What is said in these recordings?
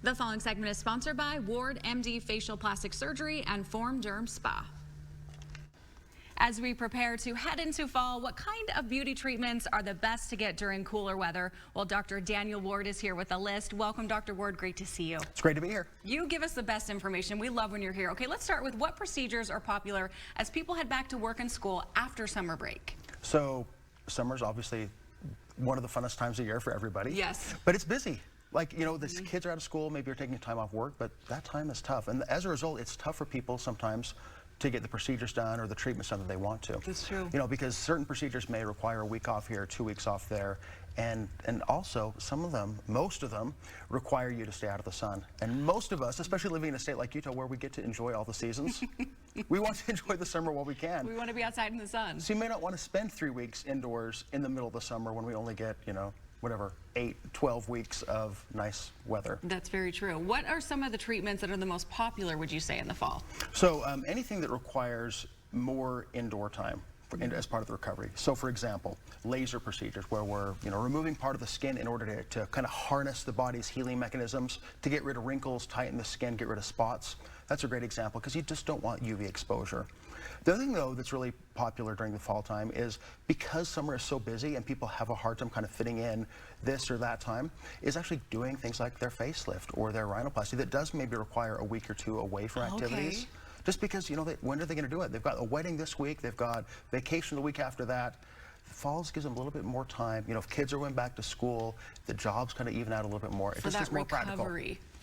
The following segment is sponsored by Ward MD Facial Plastic Surgery and Form Derm Spa. As we prepare to head into fall, what kind of beauty treatments are the best to get during cooler weather? Well, Dr. Daniel Ward is here with a list. Welcome, Dr. Ward. Great to see you. It's great to be here. You give us the best information. We love when you're here. Okay, let's start with what procedures are popular as people head back to work and school after summer break. So summer's obviously one of the funnest times of year for everybody. Yes. But it's busy. Like, you know, the kids are out of school, maybe you're taking time off work, but that time is tough. And as a result, it's tough for people sometimes to get the procedures done or the treatments done that they want to. That's true. You know, because certain procedures may require a week off here, 2 weeks off there. And also, some of them, most of them, require you to stay out of the sun. And most of us, especially living in a state like Utah where we get to enjoy all the seasons, we want to enjoy the summer while we can. We want to be outside in the sun. So you may not want to spend 3 weeks indoors in the middle of the summer when we only get, you know, whatever, 8, 12 weeks of nice weather. That's very true. What are some of the treatments that are the most popular, would you say, in the fall? So anything that requires more indoor time as part of the recovery. So for example, laser procedures where we're, you know, removing part of the skin in order to kind of harness the body's healing mechanisms to get rid of wrinkles, tighten the skin, get rid of spots. That's a great example because you just don't want UV exposure. The other thing, though, that's really popular during the fall time is because summer is so busy and people have a hard time kind of fitting in this or that time, is actually doing things like their facelift or their rhinoplasty that does maybe require a week or two away from activities. Okay. Just because, you know, when are they going to do it? They've got a wedding this week, they've got vacation the week after that. Falls gives them a little bit more time. You know, if kids are going back to school, the jobs kind of even out a little bit more. It just is more practical.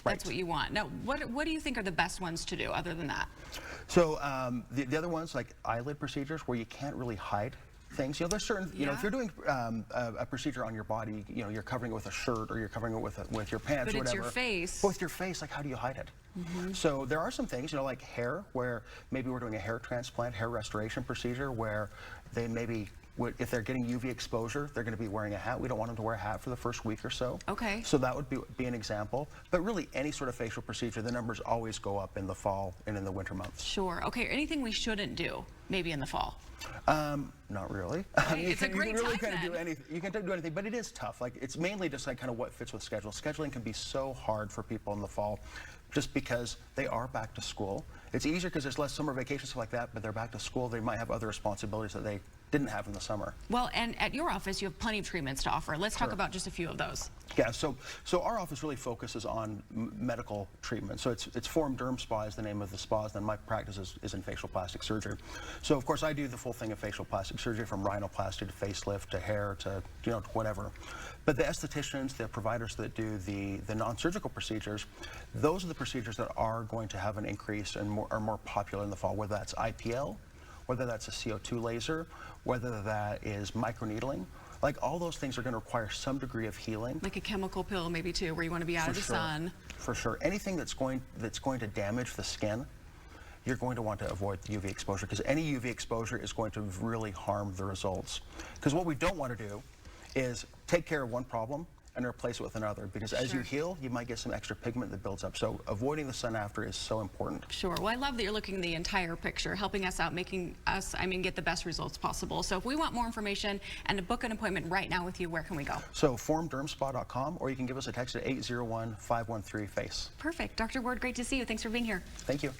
That's what you want. Now, what do you think are the best ones to do other than that? So the other ones, like eyelid procedures, where you can't really hide things. You know, there's certain, you know, if you're doing a procedure on your body, you know, you're covering it with a shirt or you're covering it with your pants or whatever. But it's your face. But with your face, like, how do you hide it? So there are some things, you know, like hair, where maybe we're doing a hair transplant, hair restoration procedure, where they maybe, if they're getting UV exposure, they're going to be wearing a hat. We don't want them to wear a hat for the first week or so. Okay. So that would be an example. But really, any sort of facial procedure, the numbers always go up in the fall and in the winter months. Sure. Okay. Anything we shouldn't do, maybe in the fall? Not really. Right. It's a great time. You can do anything. You can do anything, but it is tough. Like, it's mainly just like kind of what fits with schedule. Scheduling can be so hard for people in the fall, just because they are back to school. It's easier because there's less summer vacations, stuff like that, but they're back to school. They might have other responsibilities that they didn't have in the summer. Well, and at your office, you have plenty of treatments to offer. Let's talk about just a few of those. Yeah, so our office really focuses on medical treatment. So it's Form Derm Spa is the name of the spas, then my practice is in facial plastic surgery. So of course I do the full thing of facial plastic surgery, from rhinoplasty to facelift to hair to, you know, to whatever. But the estheticians, the providers that do the non-surgical procedures, those are the procedures that are going to have an increase and are more popular in the fall, whether that's IPL, whether that's a CO2 laser, whether that is microneedling. Like, all those things are going to require some degree of healing. Like a chemical pill, maybe, too, where you want to be out of the sun. For sure. Anything that's going to damage the skin, you're going to want to avoid UV exposure, because any UV exposure is going to really harm the results. Because what we don't want to do is take care of one problem and replace it with another, because as you heal, you might get some extra pigment that builds up. So avoiding the sun after is so important. Sure. Well, I love that you're looking at the entire picture, helping us out, making us, get the best results possible. So if we want more information and to book an appointment right now with you, where can we go? So formdermspa.com, or you can give us a text at 801-513-FACE. Perfect. Dr. Ward, great to see you. Thanks for being here. Thank you.